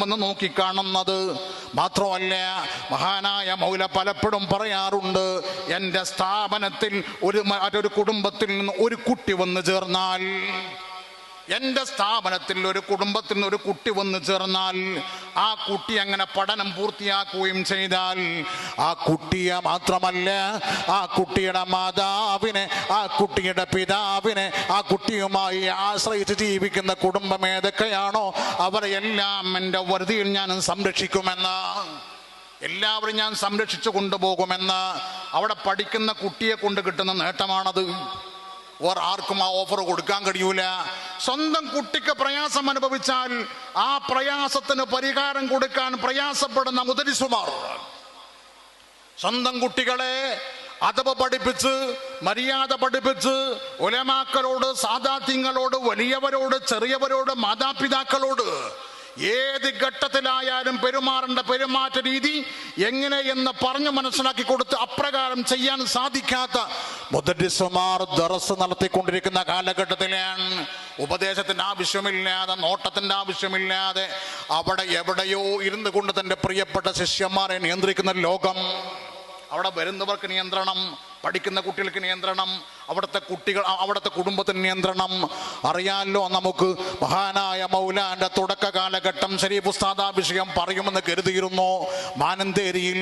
വന്ന് നോക്കിക്കാണുന്നത്. മാത്രമല്ല, മഹാനായ മൗല പലപ്പോഴും പറയാറുണ്ട്, എൻ്റെ സ്ഥാപനത്തിൽ മറ്റൊരു കുടുംബത്തിൽ നിന്ന് ഒരു കുട്ടി വന്നു ചേർന്നാൽ, എൻ്റെ സ്ഥാപനത്തിൽ ഒരു കുടുംബത്തിൽ നിന്ന് ഒരു കുട്ടി വന്നു ചേർന്നാൽ, ആ കുട്ടി അങ്ങനെ പഠനം പൂർത്തിയാക്കുകയും ചെയ്താൽ, ആ കുട്ടിയെ മാത്രമല്ല, ആ കുട്ടിയുടെ മാതാവിനെ, ആ കുട്ടിയുടെ പിതാവിനെ, ആ കുട്ടിയുമായി ആശ്രയിച്ച് ജീവിക്കുന്ന കുടുംബം ഏതൊക്കെയാണോ അവരെല്ലാം എൻ്റെ വരുതിയിൽ ഞാൻ സംരക്ഷിക്കുമെന്ന്, എല്ലാവരും ഞാൻ സംരക്ഷിച്ചു കൊണ്ടുപോകുമെന്ന്. അവിടെ പഠിക്കുന്ന കുട്ടിയെ കൊണ്ട് കിട്ടുന്ന നേട്ടമാണത്. ആർക്കും ആ ഓഫർ കൊടുക്കാൻ കഴിയൂല. സ്വന്തം കുട്ടിക്ക് പ്രയാസം അനുഭവിച്ചാൽ ആ പ്രയാസത്തിന് പരിഹാരം കൊടുക്കാൻ പ്രയാസപ്പെടുന്ന മുദരിസുമാർ സ്വന്തം കുട്ടികളെ അദബ് പഠിപ്പിച്ച്, മര്യാദ പഠിപ്പിച്ച്, ഉലമാക്കളോട്, സാദാത്യങ്ങളോട്, വലിയവരോട്, ചെറിയവരോട്, മാതാപിതാക്കളോട് ഏത് ഘട്ടത്തിലായാലും പെരുമാറേണ്ട പെരുമാറ്റ രീതി എങ്ങനെയെന്ന് പറഞ്ഞു മനസ്സിലാക്കി കൊടുത്ത് അപ്രകാരം ചെയ്യാൻ സാധിക്കാത്ത മുദരിസുമാർ ദർസ് നടത്തിക്കൊണ്ടിരിക്കുന്ന കാലഘട്ടത്തിലാണ്. ഉപദേശത്തിന്റെ ആവശ്യമില്ലാതെ, നോട്ടത്തിന്റെ ആവശ്യമില്ലാതെ അവിടെ എവിടെയോ ഇരുന്നു കൊണ്ട് തൻ്റെ പ്രിയപ്പെട്ട ശിഷ്യന്മാരെ നിയന്ത്രിക്കുന്ന ലോകം. അവിടെ വരുന്നവർക്ക് നിയന്ത്രണം, പഠിക്കുന്ന കുട്ടികൾക്ക് നിയന്ത്രണം, അവിടുത്തെ കുടുംബത്തിന് നിയന്ത്രണം. അറിയാമല്ലോ നമുക്ക്, മഹാനായ മൗലാന്റെ തുടക്ക കാലഘട്ടം ശരീഫ് ഉസ്താദ് ആ വിഷയം പറയുമെന്ന് കരുതിയിരുന്നു. മാനന്തേരിയിൽ